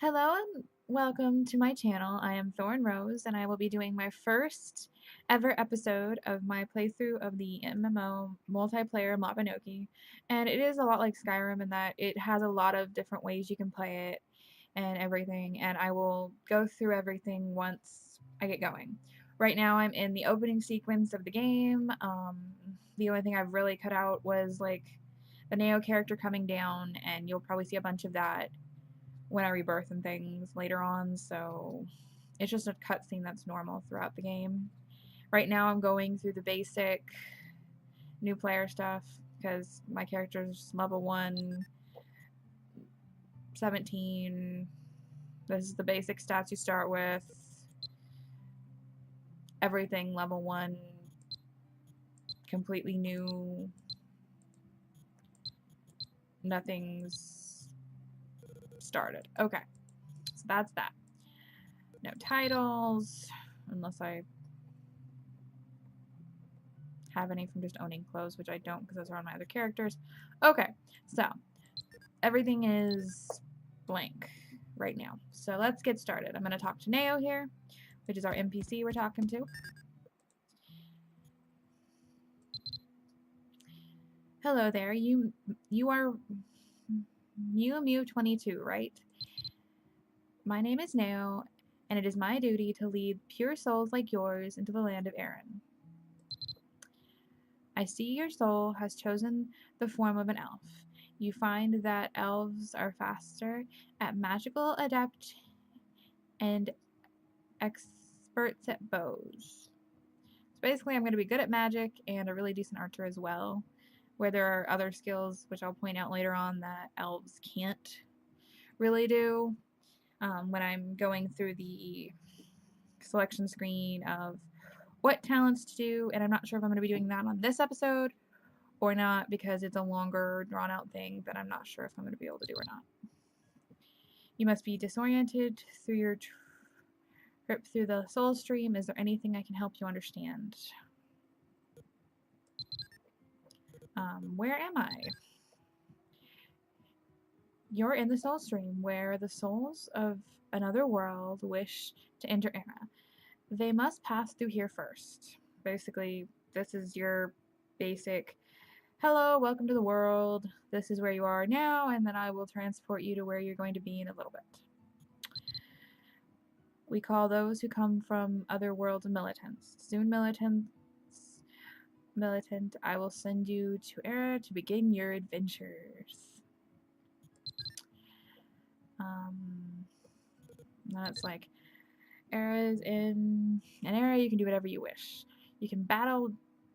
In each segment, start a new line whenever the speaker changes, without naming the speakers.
Hello and welcome to my channel. I am Thorn Rose and I will be doing my first ever episode of my playthrough of the MMO multiplayer Mabinogi. And it is a lot like Skyrim in that it has a lot of different ways you can play it and everything, and I will go through everything once I get going. Right now I'm in the opening sequence of the game. The only thing I've really cut out was like the Neo character coming down, and you'll probably see a bunch of that when I rebirth and things later on, so it's just a cutscene that's normal throughout the game. Right now I'm going through the basic new player stuff because my character's level 1, 17. This is the basic stats you start with. Everything level 1, completely new. Nothing's started. Okay, so that's that. No titles, unless I have any from just owning clothes, which I don't because those are on my other characters. Okay, so everything is blank right now. So let's get started. I'm going to talk to Neo here, which is our NPC we're talking to. Hello there. You are Mew22, right? My name is Neo, and it is my duty to lead pure souls like yours into the land of Erinn. I see your soul has chosen the form of an elf. You find that elves are faster at magical adept and experts at bows. So basically I'm going to be good at magic and a really decent archer as well, where there are other skills which I'll point out later on that elves can't really do. When I'm going through the selection screen of what talents to do, and I'm not sure if I'm going to be doing that on this episode or not because it's a longer drawn out thing that I'm not sure if I'm going to be able to do or not. You must be disoriented through your trip through the soul stream. Is there anything I can help you understand? Where am I? You're in the soul stream where the souls of another world wish to enter Era. They must pass through here first. Basically, this is your basic hello, welcome to the world. This is where you are now, and then I will transport you to where you're going to be in a little bit. We call those who come from other worlds militants. Soon, militant, I will send you to Era to begin your adventures. That's like Era's in an era you can do whatever you wish. You can battle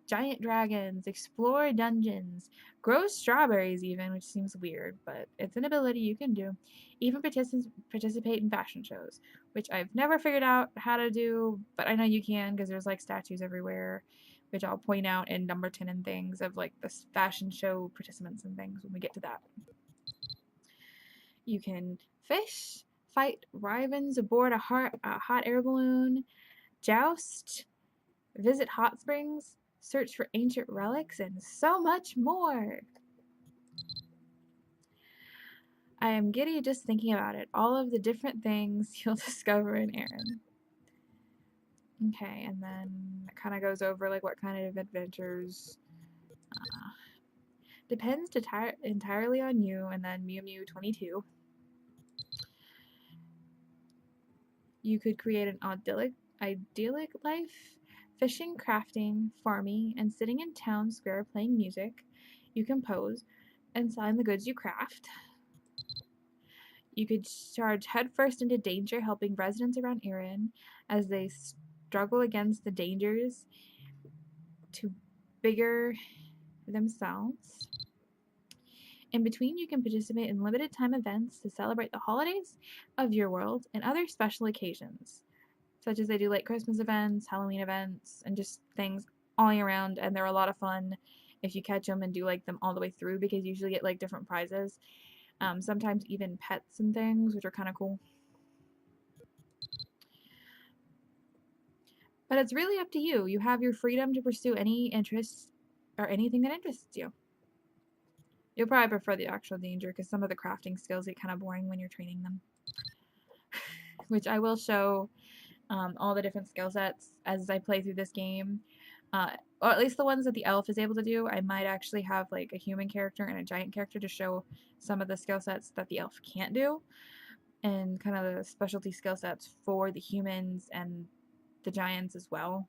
giant dragons, explore dungeons, grow strawberries even, which seems weird, but it's an ability you can do. Even participate in fashion shows, which I've never figured out how to do, but I know you can because there's like statues everywhere, which I'll point out in number 10 and things of like the fashion show participants and things when we get to that. You can fish, fight ravens aboard a hot air balloon, joust, visit hot springs, search for ancient relics, and so much more. I am giddy just thinking about it, all of the different things you'll discover in Erinn. Okay, and then it kind of goes over like what kind of adventures. Depends entirely on you, and then Mew22. You could create an idyllic life, fishing, crafting, farming, and sitting in town square playing music. You compose and selling the goods you craft. You could charge headfirst into danger, helping residents around Erinn as they struggle against the dangers to bigger themselves. In between, you can participate in limited time events to celebrate the holidays of your world and other special occasions, such as they do like Christmas events, Halloween events, and just things all year round, and they're a lot of fun if you catch them and do like them all the way through because you usually get like different prizes. Sometimes even pets and things, which are kind of cool. But it's really up to you. You have your freedom to pursue any interests or anything that interests you. You'll probably prefer the actual danger because some of the crafting skills get kind of boring when you're training them. which I will show all the different skill sets as I play through this game. Or at least the ones that the elf is able to do. I might actually have like a human character and a giant character to show some of the skill sets that the elf can't do, and kind of the specialty skill sets for the humans and the giants as well.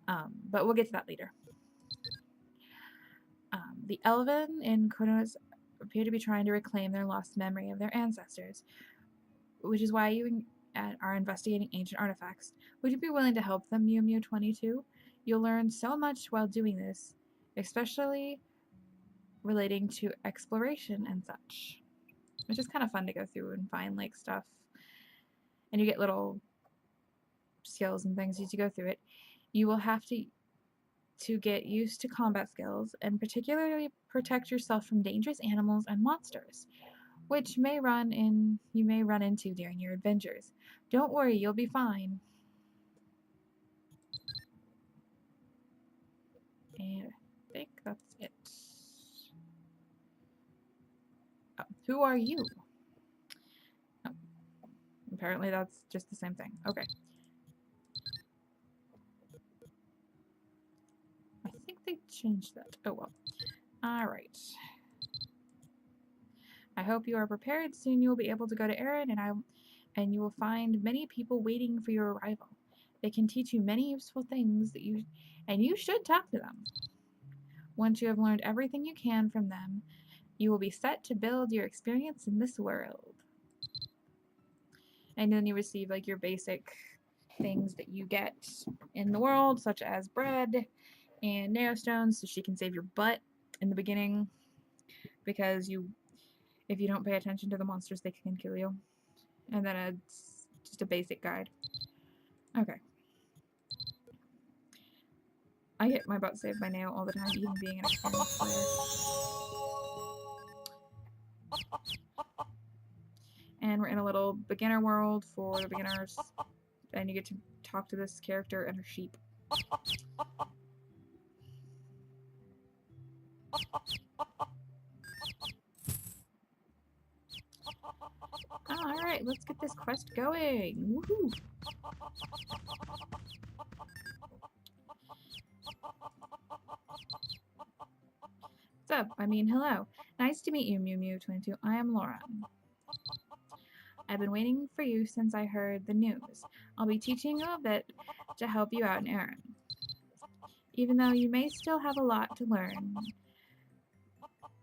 But we'll get to that later. The Elven in Kronos appear to be trying to reclaim their lost memory of their ancestors, which is why you are investigating ancient artifacts. Would you be willing to help them, Mew Mew 22? You'll learn so much while doing this, especially relating to exploration and such. Which is kind of fun to go through and find like stuff. And you get little skills and things as you go through it. You will have to get used to combat skills and particularly protect yourself from dangerous animals and monsters, which you may run into during your adventures. Don't worry, you'll be fine. And I think that's it. Oh, who are you? Oh, apparently that's just the same thing. Okay. I think they changed that. Oh well. Alright. I hope you are prepared. Soon you will be able to go to Erinn and you will find many people waiting for your arrival. They can teach you many useful things that you should talk to them. Once you have learned everything you can from them, you will be set to build your experience in this world. And then you receive like your basic things that you get in the world, such as bread and narrow stones, so she can save your butt in the beginning, because if you don't pay attention to the monsters, they can kill you. And then it's just a basic guide. Okay. I get my butt saved by Nail all the time, even being an experienced player. And we're in a little beginner world for the beginners. And you get to talk to this character and her sheep. Alright, let's get this quest going. Woohoo! What's up? I mean, hello. Nice to meet you, Mew Mew 22. I am Lauren. I've been waiting for you since I heard the news. I'll be teaching you a bit to help you out in Erinn. Even though you may still have a lot to learn.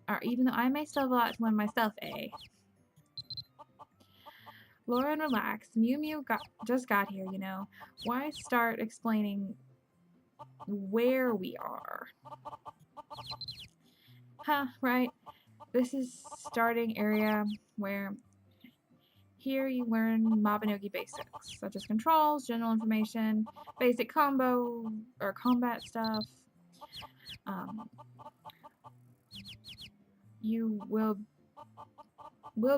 Or even though I may still have a lot to learn myself, eh? Lauren, relax. Mew Mew just got here, you know. Why start explaining where we are? Huh, right. This is starting area where here you learn Mabinogi basics, such as controls, general information, basic combo or combat stuff. You will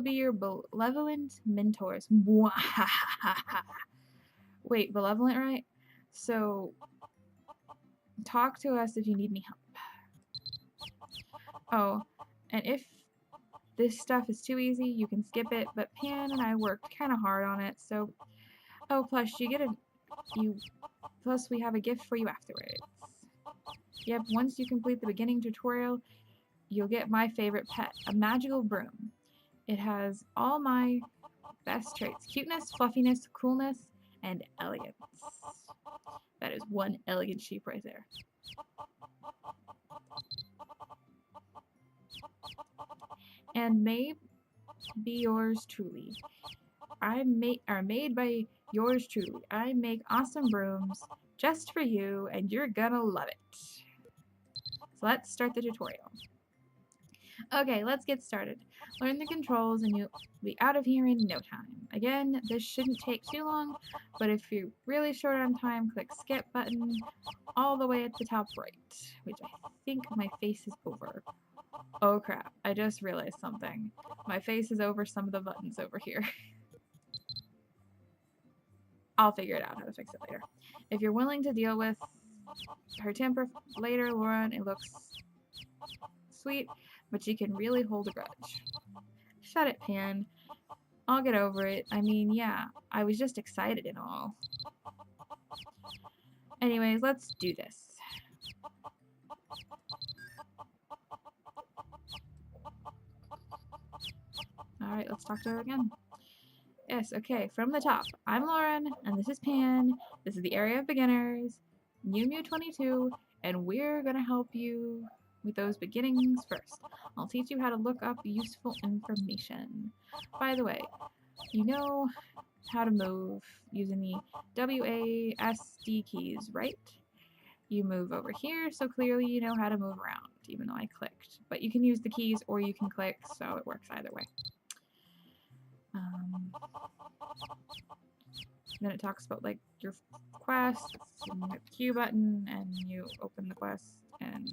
be your benevolent mentors. Wait, benevolent, right? So talk to us if you need any help. Oh, and if this stuff is too easy, you can skip it, but Pan and I worked kind of hard on it, so... Oh, plus plus we have a gift for you afterwards. Yep, once you complete the beginning tutorial, you'll get my favorite pet, a magical broom. It has all my best traits: cuteness, fluffiness, coolness, and elegance. That is one elegant sheep right there. And may be yours truly. Made by yours truly. I make awesome brooms just for you, and you're gonna love it. So let's start the tutorial. Okay, let's get started. Learn the controls and you'll be out of here in no time. Again, this shouldn't take too long, but if you're really short on time, click skip button all the way at the top right, which I think my face is over. Oh crap, I just realized something. My face is over some of the buttons over here. I'll figure it out how to fix it later. If you're willing to deal with her temper later, Lauren, it looks sweet, but she can really hold a grudge. Shut it, Pan. I'll get over it. I mean, yeah, I was just excited and all. Anyways, let's do this. Alright, let's talk to her again. Yes, okay, from the top. I'm Lauren, and this is Pan. This is the Area of Beginners, Mew 22, and we're gonna help you with those beginnings first. I'll teach you how to look up useful information. By the way, you know how to move using the WASD keys, right? You move over here, so clearly you know how to move around, even though I clicked. But you can use the keys or you can click, so it works either way. Then it talks about like your quests, and you hit the Q button, and you open the quest, and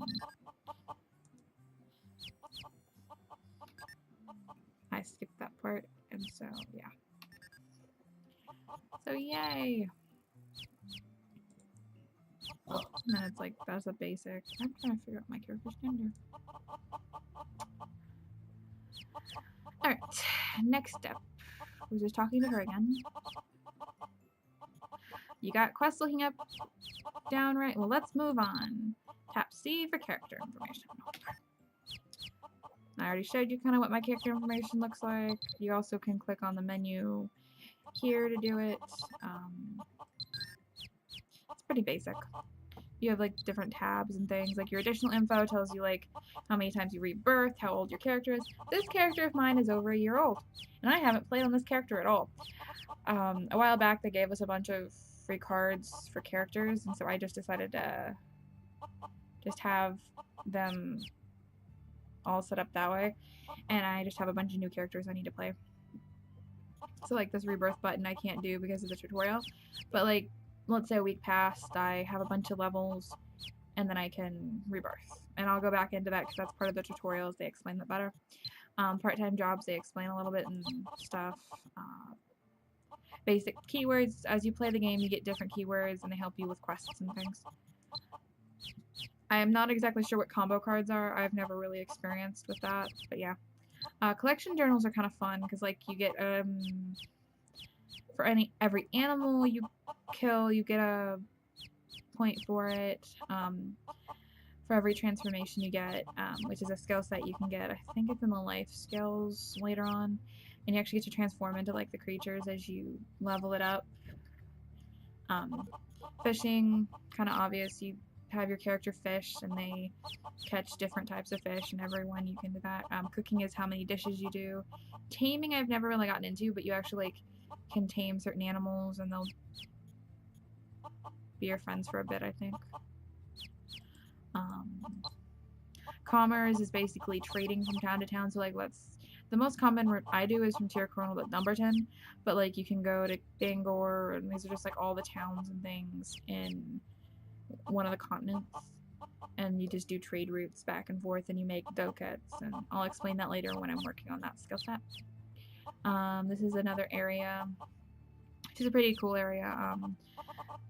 I skipped that part, and so yeah. So yay! And then it's like, that's a basic. I'm trying to figure out my character's gender. Alright, next step. We're just talking to her again. You got quests looking up, down, right? Well, let's move on. Tap C for character information. I already showed you kind of what my character information looks like. You also can click on the menu here to do it. It's pretty basic. You have like different tabs and things. Like your additional info tells you like how many times you rebirthed, how old your character is. This character of mine is over a year old, and I haven't played on this character at all. A while back they gave us a bunch of free cards for characters, and so I just decided to just have them all set up that way, and I just have a bunch of new characters I need to play. So like this rebirth button I can't do because of the tutorial, but like let's say a week passed, I have a bunch of levels, and then I can rebirth. And I'll go back into that because that's part of the tutorials. They explain that better. Part-time jobs, they explain a little bit and stuff. Basic keywords, as you play the game, you get different keywords, and they help you with quests and things. I am not exactly sure what combo cards are. I've never really experienced with that, but yeah. Collection journals are kind of fun because like you get for every animal you kill, you get a point for it. For every transformation you get, which is a skill set you can get. I think it's in the life skills later on, and you actually get to transform into like the creatures as you level it up. Fishing, kind of obvious. You have your character fish, and they catch different types of fish, and every one you can do that. Cooking is how many dishes you do. Taming I've never really gotten into, but you actually like can tame certain animals, and they'll be your friends for a bit, I think. Commerce is basically trading from town to town, so like the most common route I do is from Tiracronal to Dumbarton, but like you can go to Bangor, and these are just like all the towns and things in one of the continents, and you just do trade routes back and forth, and you make ducats, and I'll explain that later when I'm working on that skill set. This is another area, which is a pretty cool area.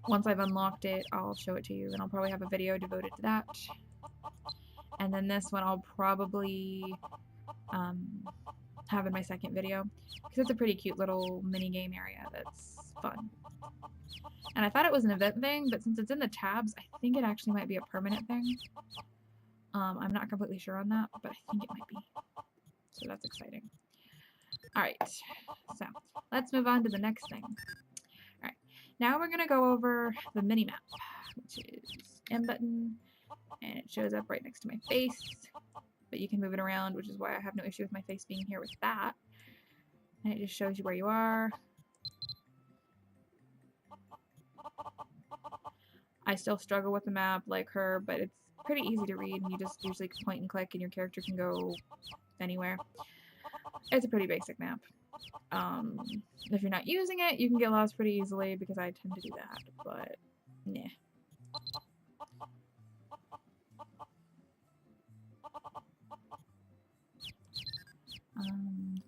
Once I've unlocked it, I'll show it to you, and I'll probably have a video devoted to that. And then this one I'll probably have in my second video, because it's a pretty cute little mini game area that's fun. And I thought it was an event thing, but since it's in the tabs, I think it actually might be a permanent thing. I'm not completely sure on that, but I think it might be. So that's exciting. Alright, so let's move on to the next thing. Alright, now we're going to go over the mini-map, which is M button, and it shows up right next to my face, but you can move it around, which is why I have no issue with my face being here with that. And it just shows you where you are. I still struggle with the map like her, but it's pretty easy to read, and you just usually point and click and your character can go anywhere. It's a pretty basic map. If you're not using it, you can get lost pretty easily, because I tend to do that, but nah.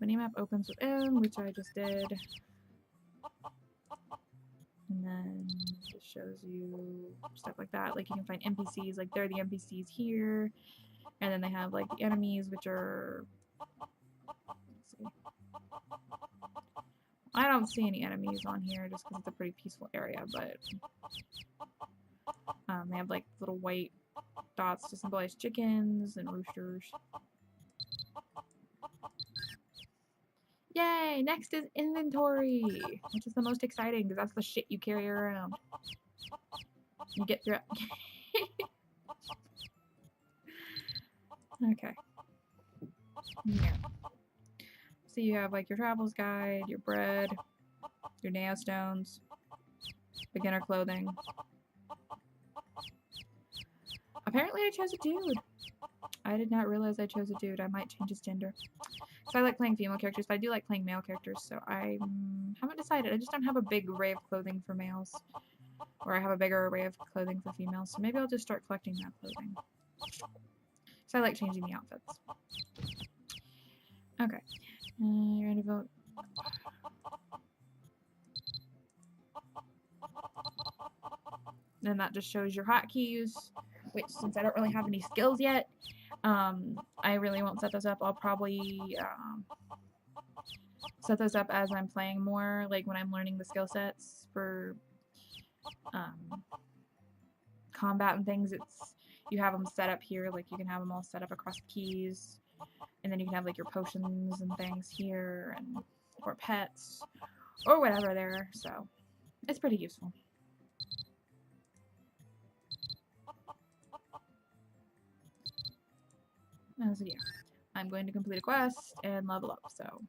Minimap opens with M, which I just did. And then it just shows you stuff like that. Like you can find NPCs, like they're the NPCs here. And then they have like the enemies, which are, let's see, I don't see any enemies on here just because it's a pretty peaceful area, but they have like little white dots to symbolize chickens and roosters. Yay! Next is inventory, which is the most exciting because that's the shit you carry around. You get through it. Okay. Yeah. So you have like your travels guide, your bread, your nail stones, beginner clothing. Apparently I chose a dude. I did not realize I chose a dude. I might change his gender. So I like playing female characters, but I do like playing male characters, so I haven't decided. I just don't have a big array of clothing for males. Or I have a bigger array of clothing for females, so maybe I'll just start collecting that clothing. So I like changing the outfits. Okay. You're ready to vote? Then that just shows your hotkeys, which since I don't really have any skills yet, I really won't set those up. I'll probably set those up as I'm playing more, like when I'm learning the skill sets for combat and things. You have them set up here, like you can have them all set up across the keys, and then you can have like your potions and things here, and or pets, or whatever there, so it's pretty useful. So yeah, I'm going to complete a quest and level up, so.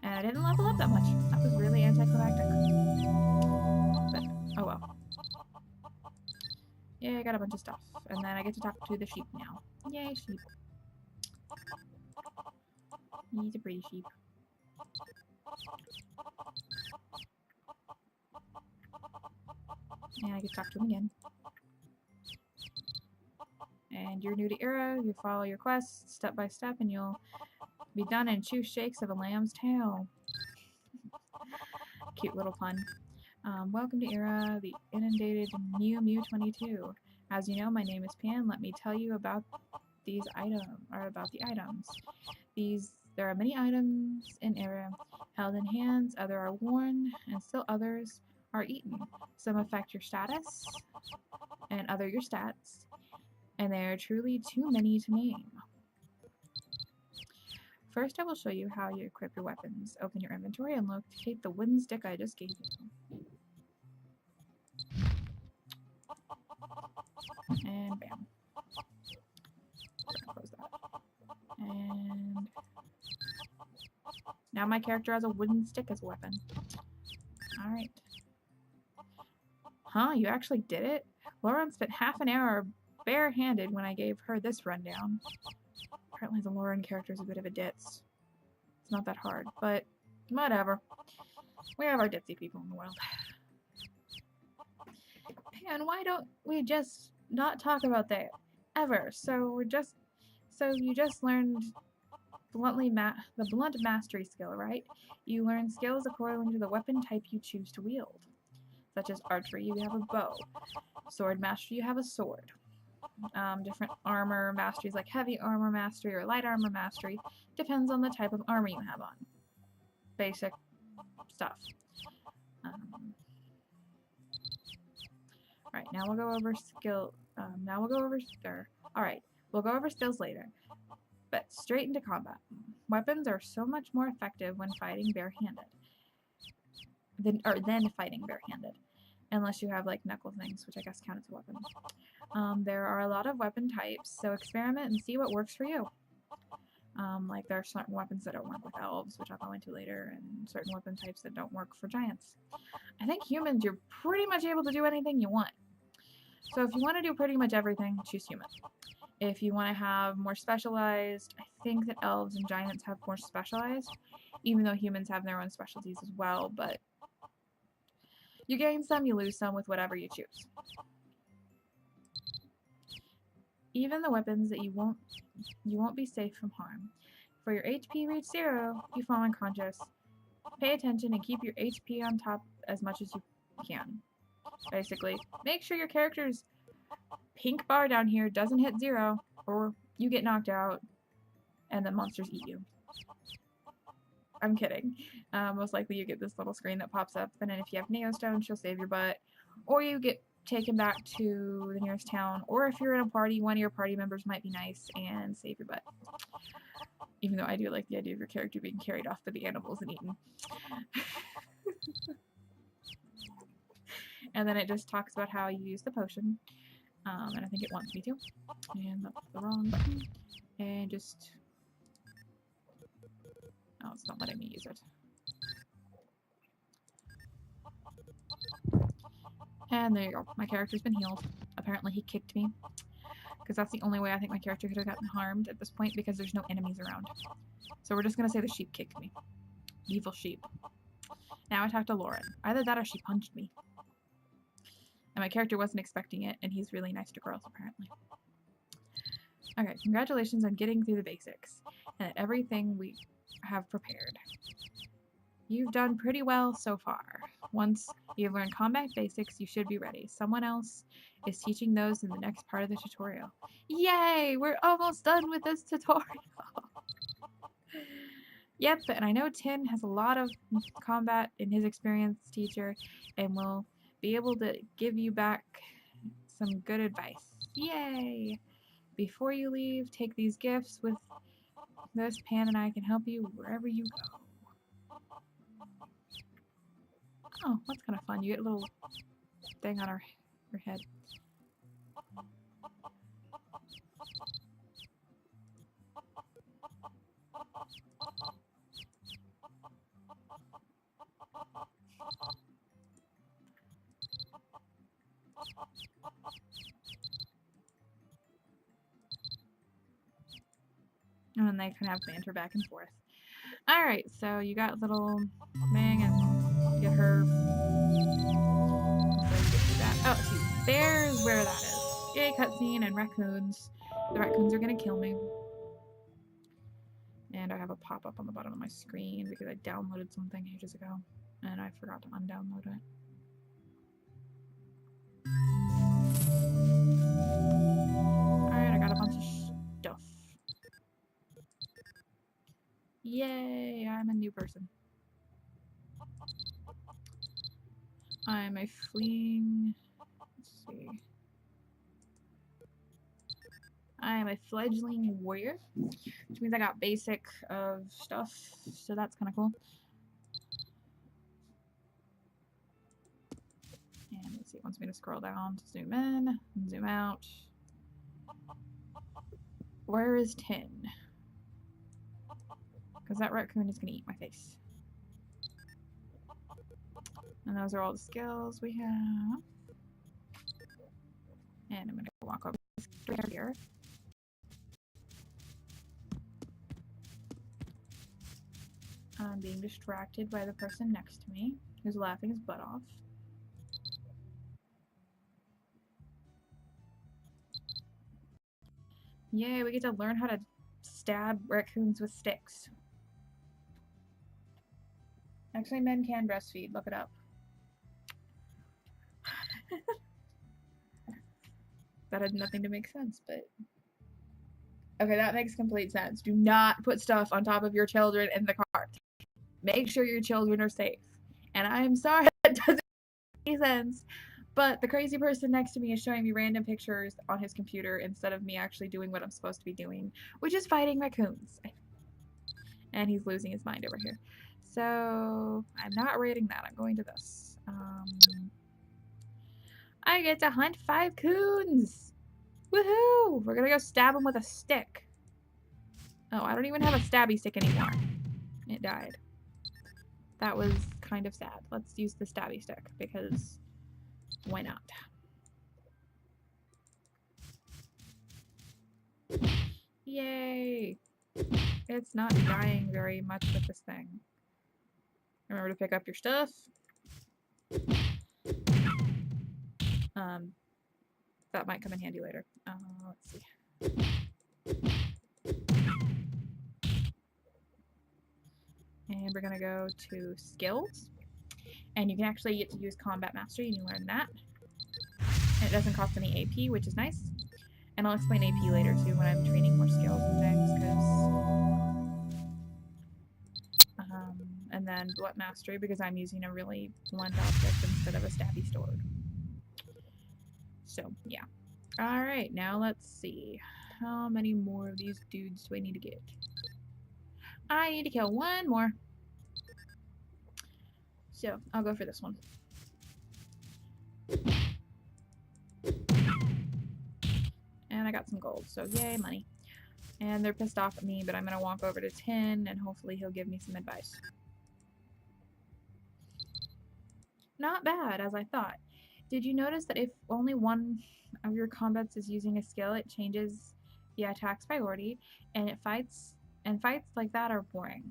And I didn't level up that much. That was really anticlimactic. But, oh well. Yeah, I got a bunch of stuff. And then I get to talk to the sheep now. Yay, sheep. He's a pretty sheep. And I get to talk to him again. And you're new to Era, you follow your quests step by step, and you'll be done in 2 shakes of a lamb's tail. Cute little pun. Welcome to Era, the inundated Mew 22. As you know, my name is Pan. Let me tell you about these items, or about the items. There are many items in Era held in hands, others are worn, and still others are eaten. Some affect your status, and other your stats, and there are truly too many to name. First, I will show you how you equip your weapons. Open your inventory and locate the wooden stick I just gave you. And bam. Close that. And now my character has a wooden stick as a weapon. Alright. Huh, you actually did it? Lauren spent half an hour barehanded when I gave her this rundown. Apparently the Lauren character is a bit of a ditz. It's not that hard, but whatever. We have our ditzy people in the world. And why don't we just not talk about that ever? So you just learned the blunt mastery skill, right? You learn skills according to the weapon type you choose to wield. Such as archery, you have a bow. Sword mastery, you have a sword. Different armor masteries like heavy armor mastery or light armor mastery depends on the type of armor you have on. Basic stuff. Alright, now we'll go over skill. Alright, we'll go over skills later. But straight into combat. Weapons are so much more effective when fighting barehanded. Than fighting barehanded. Unless you have like knuckle things, which I guess count as a weapon. There are a lot of weapon types, so experiment and see what works for you. Like there are certain weapons that don't work with elves, which I'll go into later, and certain weapon types that don't work for giants. I think humans, you're pretty much able to do anything you want. So if you want to do pretty much everything, choose human. If you want to have more specialized, I think that elves and giants have more specialized, even though humans have their own specialties as well, but you gain some, you lose some with whatever you choose. Even the weapons that you won't be safe from harm. For your HP reach 0, you fall unconscious. Pay attention and keep your HP on top as much as you can. Basically, make sure your character's pink bar down here doesn't hit 0, or you get knocked out and the monsters eat you. I'm kidding. Most likely you get this little screen that pops up, and then if you have Neostone, she'll save your butt. Or you get taken back to the nearest town, or if you're in a party, one of your party members might be nice and save your butt. Even though I do like the idea of your character being carried off by the animals and eaten. And then it just talks about how you use the potion. And I think it wants me to. And that's the wrong button. And just... Oh, it's not letting me use it. And there you go. My character's been healed. Apparently he kicked me. Because that's the only way I think my character could have gotten harmed at this point, because there's no enemies around. So we're just going to say the sheep kicked me. Evil sheep. Now I talk to Lauren. Either that or she punched me. And my character wasn't expecting it, and he's really nice to girls, apparently. Okay, congratulations on getting through the basics, and everything we have prepared. You've done pretty well so far. Once you've learned combat basics, you should be ready. Someone else is teaching those in the next part of the tutorial. Yay! We're almost done with this tutorial! Yep, and I know Tin has a lot of combat in his experience, teacher, and will be able to give you back some good advice. Yay! Before you leave, take these gifts with this. Pan and I can help you wherever you go. Oh, that's kind of fun. You get a little thing on her head. And then they kind of have banter back and forth. Alright, so you got little Ming and get her. Oh, see, there's where that is. Yay, cutscene and raccoons. The raccoons are gonna kill me. And I have a pop-up on the bottom of my screen because I downloaded something ages ago. And I forgot to undownload it. Alright, I got a bunch of stuff. Yay, I'm a new person. I'm a fleeing... Let's see. I'm a fledgling warrior, which means I got basic of stuff, so that's kind of cool. And let's see, it wants me to scroll down to zoom in and zoom out. Where is Tin? Because that raccoon is going to eat my face. And those are all the skills we have. And I'm going to walk over here. I'm being distracted by the person next to me, who's laughing his butt off. Yay, we get to learn how to stab raccoons with sticks. Actually, men can breastfeed. Look it up. That had nothing to make sense, but... Okay, that makes complete sense. Do not put stuff on top of your children in the car. Make sure your children are safe. And I'm sorry that doesn't make sense, but the crazy person next to me is showing me random pictures on his computer instead of me actually doing what I'm supposed to be doing, which is fighting raccoons. And he's losing his mind over here. So, I'm not rating that. I'm going to this. I get to hunt 5 coons! Woohoo! We're gonna go stab him with a stick. Oh, I don't even have a stabby stick anymore. It died. That was kind of sad. Let's use the stabby stick, because why not? Yay! It's not dying very much with this thing. Remember to pick up your stuff. That might come in handy later. Let's see. And we're gonna go to skills. And you can actually get to use combat mastery, and you learn that. And it doesn't cost any AP, which is nice. And I'll explain AP later too when I'm training more skills and things, because and then Blunt Mastery because I'm using a really blunt object instead of a stabby sword. So, yeah. Alright, now let's see. How many more of these dudes do I need to get? I need to kill one more. So, I'll go for this one. And I got some gold, so yay, money. And they're pissed off at me, but I'm going to walk over to Tin, and hopefully he'll give me some advice. Not bad, as I thought. Did you notice that if only one of your combats is using a skill, it changes the attack's priority, and fights like that are boring.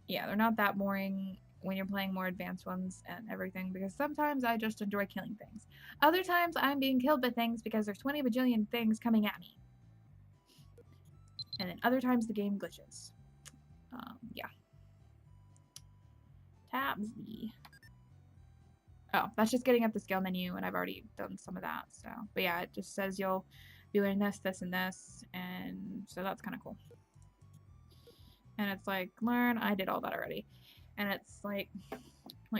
Yeah, they're not that boring when you're playing more advanced ones and everything, because sometimes I just enjoy killing things. Other times I'm being killed by things because there's 20 bajillion things coming at me. And then other times the game glitches. Yeah. Tabs Z. Oh, that's just getting up the skill menu, and I've already done some of that, so. But yeah, it just says you'll be learning this, this, and this, and so that's kind of cool. And it's like, learn, I did all that already. And it's like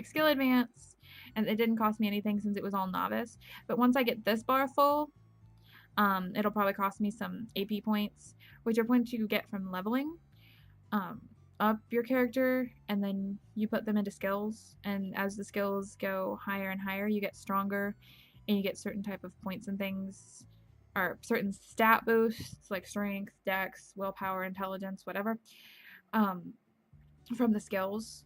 skill advance, and it didn't cost me anything since it was all novice. But once I get this bar full, it'll probably cost me some AP points, which are points you get from leveling up your character, and then you put them into skills, and as the skills go higher and higher, you get stronger, and you get certain type of points and things, or certain stat boosts, like strength, dex, willpower, intelligence, whatever, from the skills.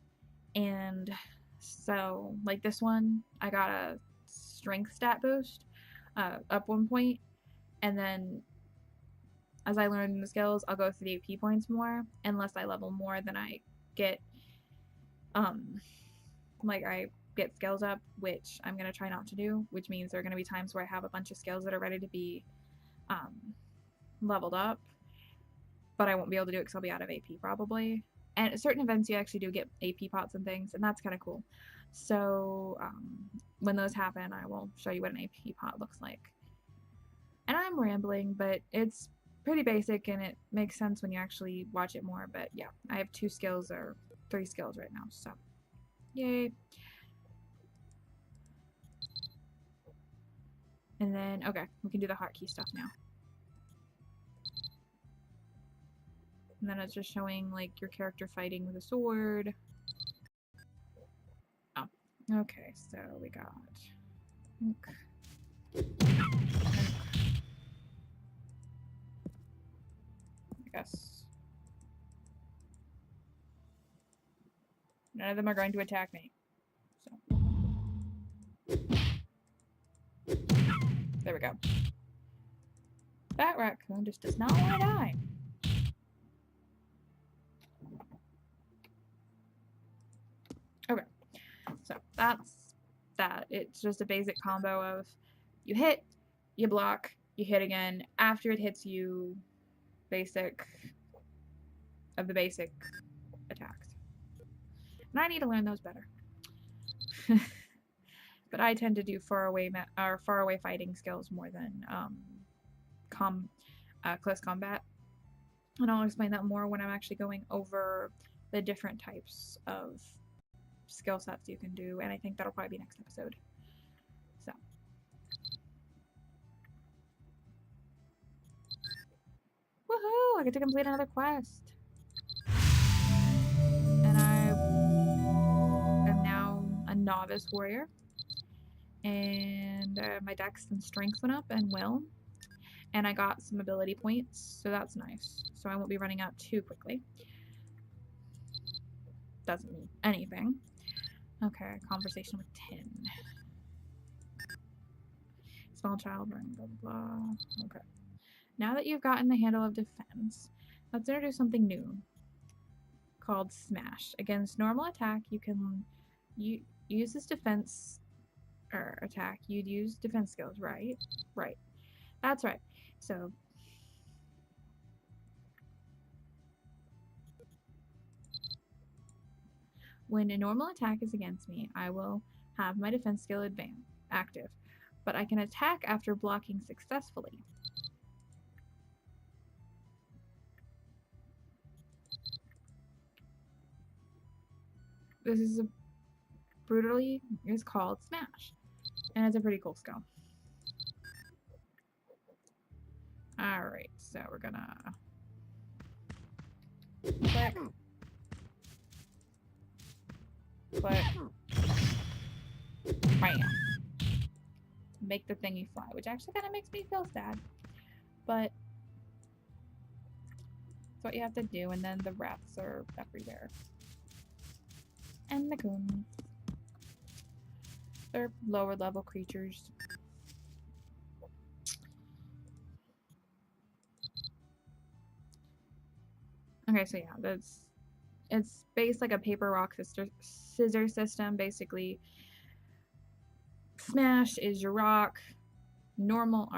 And so, like this one, I got a strength stat boost, up 1 point, and then as I learn the skills, I'll go through the AP points more. Unless I level more, then I get, I get skills up, which I'm going to try not to do, which means there are going to be times where I have a bunch of skills that are ready to be, leveled up, but I won't be able to do it because I'll be out of AP probably. And at certain events, you actually do get AP pots and things, and that's kind of cool. So, when those happen, I will show you what an AP pot looks like. And I'm rambling, but it's pretty basic, and it makes sense when you actually watch it more. But yeah, I have 2 skills or 3 skills right now, so yay. And then, okay, we can do the hotkey stuff now. And then it's just showing like your character fighting with a sword. Oh, okay, so we got I guess none of them are going to attack me. So there we go. That raccoon just does not want to die. Okay, so that's that. It's just a basic combo of you hit, you block, you hit again. After it hits you, basic of the basic attacks. And I need to learn those better. But I tend to do far away fighting skills more than close combat. And I'll explain that more when I'm actually going over the different types of skill sets you can do, and I think that'll probably be next episode. So. Woohoo! I get to complete another quest. And I am now a novice warrior. And my dex and strength went up, and will. And I got some ability points, so that's nice. So I won't be running out too quickly. Doesn't mean anything. Okay, conversation with Tin. Small child, blah, blah, blah. Okay. Now that you've gotten the handle of defense, let's introduce something new called Smash. Against normal attack, you can use this defense or attack. You'd use defense skills, right? Right. That's right. So when a normal attack is against me, I will have my defense skill active, but I can attack after blocking successfully. this is brutally is called Smash, and it's a pretty cool skill. All right, so we're gonna click, click, bam, make the thingy fly, which actually kind of makes me feel sad, but that's what you have to do. And then the rats are everywhere, and the goons. They're lower level creatures. Okay, so yeah, it's based like a paper rock scissors system. Basically, smash is your rock, normal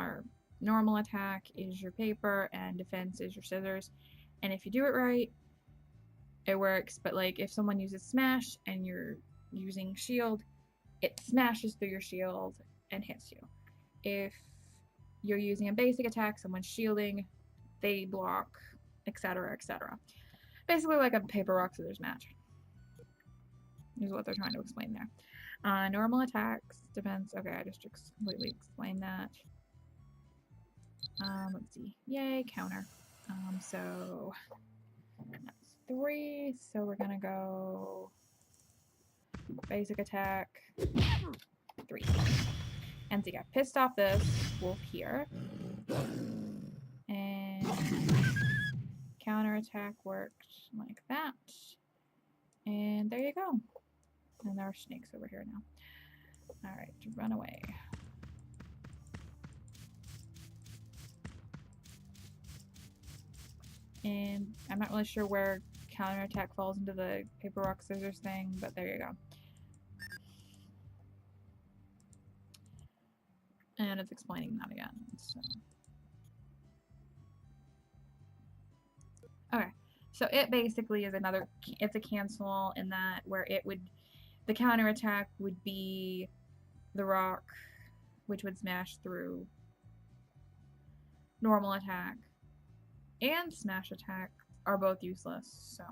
attack is your paper, and defense is your scissors. And if you do it right, it works. But like if someone uses smash and you're using shield, it smashes through your shield and hits you. If you're using a basic attack, someone's shielding, they block, etc., etc. Basically like a paper rock scissors match is what they're trying to explain there. Normal attacks, defense. Okay, I just completely explained that. Let's see. Yay, counter. So that's 3. So we're gonna go basic attack 3. And so you got pissed off this wolf here. And counter attack worked like that. And there you go. And there are snakes over here now. Alright, run away. And I'm not really sure where counterattack falls into the paper, rock, scissors thing, but there you go. And it's explaining that again. So. Okay, so it basically is it's a cancel in that where the counterattack would be the rock, which would smash through normal attack, and smash attack are both useless, so.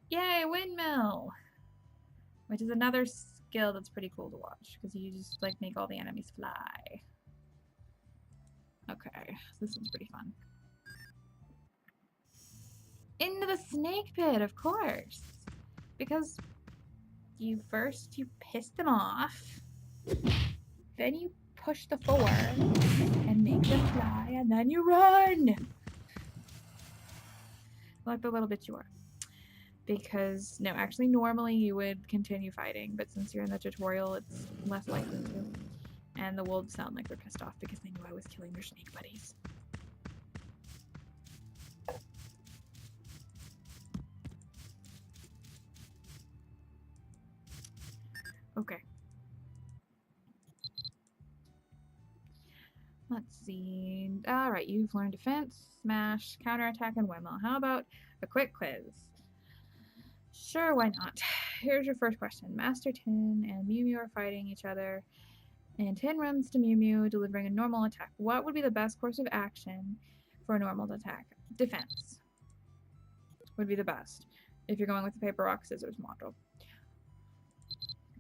Yay, windmill! Which is another skill that's pretty cool to watch, because you just like make all the enemies fly. Okay, this one's pretty fun. Into the snake pit, of course! Because you piss them off, then you push the 4 and make them fly, and then you run! Like the little bit you are. Because, no, actually normally you would continue fighting, but since you're in the tutorial, it's less likely to. And the wolves sound like they're pissed off because they knew I was killing their snake buddies. Okay. Let's see. Alright, you've learned defense, smash, counterattack, and windmill. How about a quick quiz? Sure, why not? Here's your first question. Master Tin and Mew Mew are fighting each other, and Tin runs to Mew Mew, delivering a normal attack. What would be the best course of action for a normal attack? Defense would be the best, if you're going with the paper, rock, scissors model.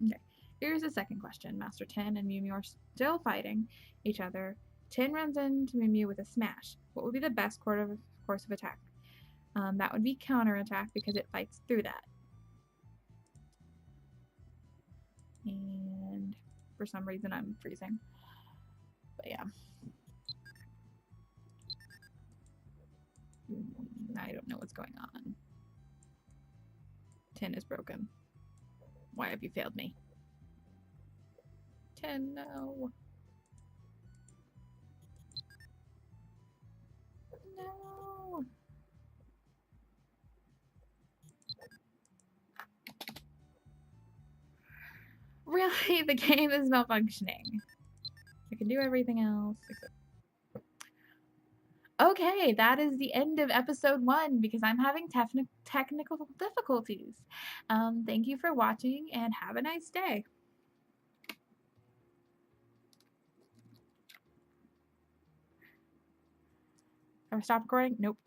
Okay, here's the second question. Master Tin and Mew Mew are still fighting each other. Tin runs into Mew Mew with a smash. What would be the best course of attack? That would be counterattack because it fights through that. And for some reason I'm freezing. But yeah. I don't know what's going on. Tin is broken. Why have you failed me? Tin, no. No. Really? The game is malfunctioning. I can do everything else except... Okay, that is the end of episode 1 because I'm having technical difficulties. Thank you for watching and have a nice day. Ever stop recording? Nope.